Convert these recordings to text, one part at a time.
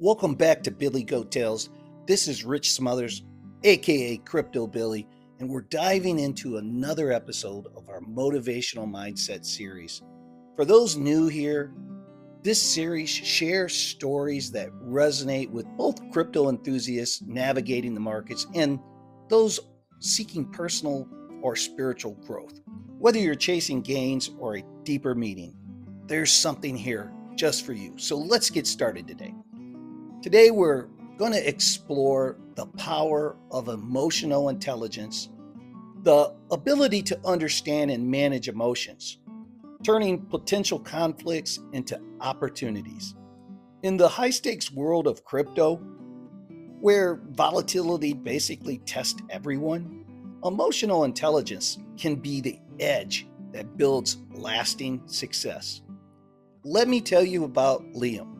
Welcome back to Billy Goat Tales. This is Rich Smothers, aka CryptoBilly, and we're diving into another episode of our Motivational Mindset series. For those new here, this series shares stories that resonate with both crypto enthusiasts navigating the markets and those seeking personal or spiritual growth. Whether you're chasing gains or a deeper meaning, there's something here just for you. So let's get started today. Today, we're going to explore the power of emotional intelligence, the ability to understand and manage emotions, turning potential conflicts into opportunities. In the high-stakes world of crypto, where volatility basically tests everyone, emotional intelligence can be the edge that builds lasting success. Let me tell you about Liam,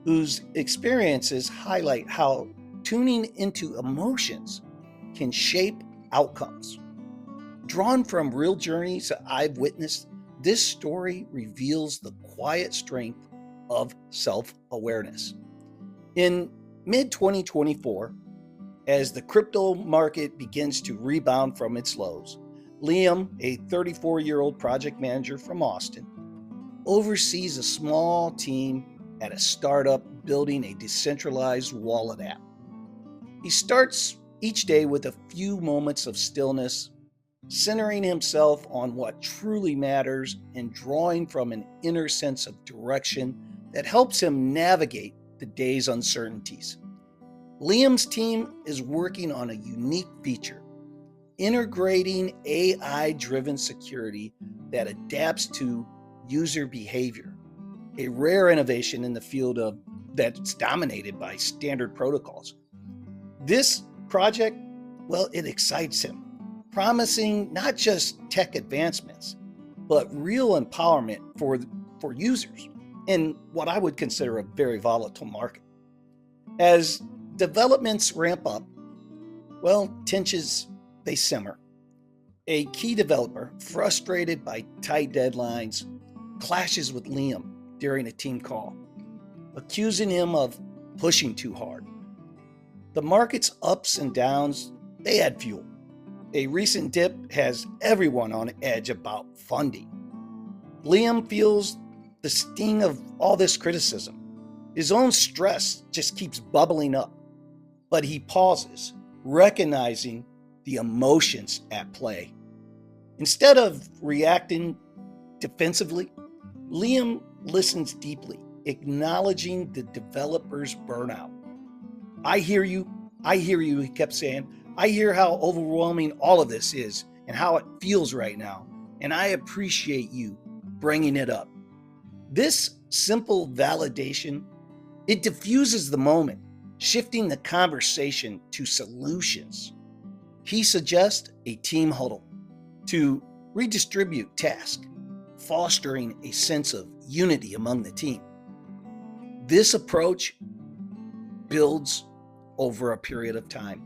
whose experiences highlight how tuning into emotions can shape outcomes. Drawn from real journeys I've witnessed, this story reveals the quiet strength of self-awareness. In mid-2024, as the crypto market begins to rebound from its lows, Liam, a 34-year-old project manager from Austin, oversees a small team at a startup building a decentralized wallet app. He starts each day with a few moments of stillness, centering himself on what truly matters and drawing from an inner sense of direction that helps him navigate the day's uncertainties. Liam's team is working on a unique feature, integrating AI-driven security that adapts to user behavior, a rare innovation in the field that's dominated by standard protocols. This project, it excites him, promising not just tech advancements, but real empowerment for users in what I would consider a very volatile market. As developments ramp up, tensions, they simmer. A key developer, frustrated by tight deadlines, clashes with Liam during a team call, accusing him of pushing too hard. The market's ups and downs, they add fuel. A recent dip has everyone on edge about funding. Liam feels the sting of all this criticism. His own stress just keeps bubbling up, but he pauses, recognizing the emotions at play. Instead of reacting defensively, Liam listens deeply, acknowledging the developer's burnout. I hear you, he kept saying. I hear how overwhelming all of this is and how it feels right now, and I appreciate you bringing it up. This simple validation, it diffuses the moment, shifting the conversation to solutions. He suggests a team huddle to redistribute tasks, fostering a sense of unity among the team. This approach builds over a period of time.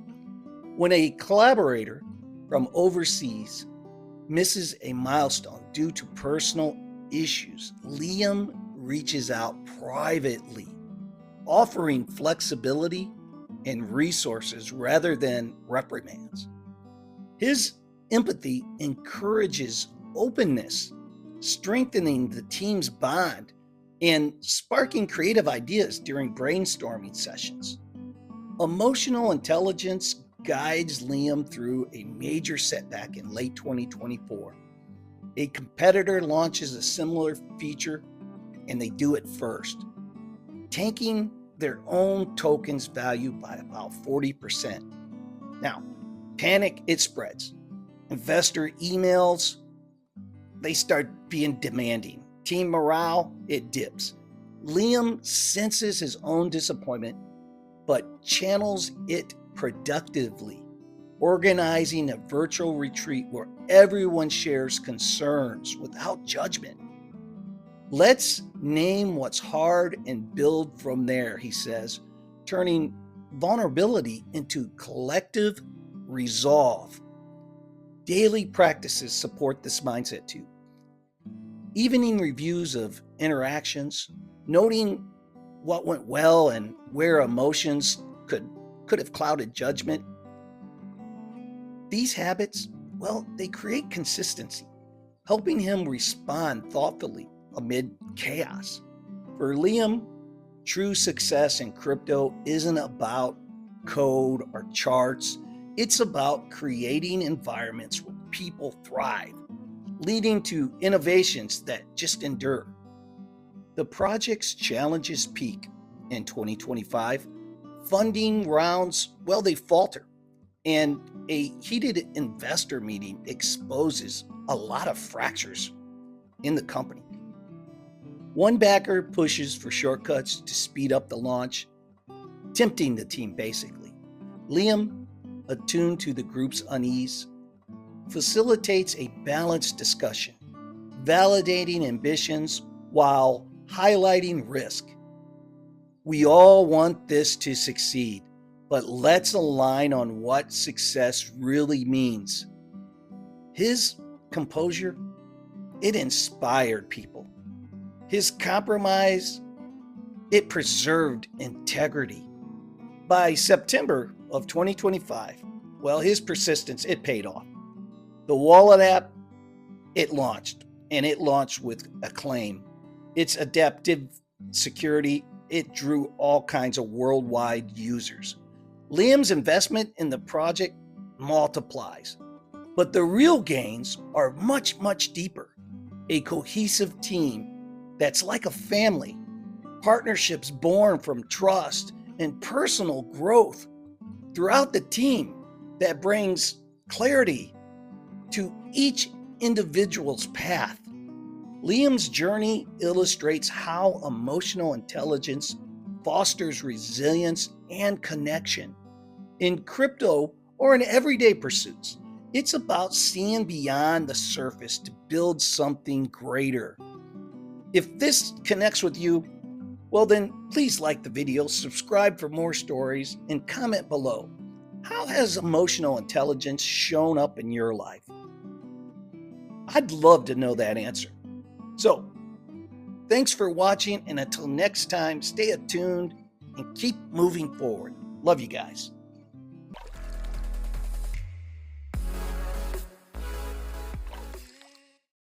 When a collaborator from overseas misses a milestone due to personal issues, Liam reaches out privately, offering flexibility and resources rather than reprimands. His empathy encourages openness, strengthening the team's bond and sparking creative ideas during brainstorming sessions. Emotional intelligence guides Liam through a major setback in late 2024. A competitor launches a similar feature, and they do it first, tanking their own token's value by about 40%. Now, panic, it spreads. Investor emails, they start being demanding. Team morale, it dips. Liam senses his own disappointment, but channels it productively, organizing a virtual retreat where everyone shares concerns without judgment. Let's name what's hard and build from there, he says, turning vulnerability into collective resolve. Daily practices support this mindset too. Evening reviews of interactions, noting what went well and where emotions could have clouded judgment. These habits, well, they create consistency, helping him respond thoughtfully amid chaos. For Liam, true success in crypto isn't about code or charts. It's about creating environments where people thrive, leading to innovations that just endure. The project's challenges peak in 2025. Funding rounds, well, they falter, and a heated investor meeting exposes a lot of fractures in the company. One backer pushes for shortcuts to speed up the launch, tempting the team basically. Liam, attuned to the group's unease, facilitates a balanced discussion, validating ambitions while highlighting risk. We all want this to succeed, but let's align on what success really means. His composure, it inspired people. His compromise, it preserved integrity. By September of 2025, well, his persistence, it paid off. The wallet app, it launched, and it launched with acclaim. Its adaptive security, it drew all kinds of worldwide users. Liam's investment in the project multiplies, but the real gains are much, much deeper. A cohesive team that's like a family, partnerships born from trust and personal growth throughout the team that brings clarity to each individual's path. Liam's journey illustrates how emotional intelligence fosters resilience and connection. In crypto or in everyday pursuits, it's about seeing beyond the surface to build something greater. If this connects with you, well then please like the video, subscribe for more stories, and comment below. How has emotional intelligence shown up in your life? I'd love to know that answer. So, thanks for watching, and until next time, stay attuned and keep moving forward. Love you guys.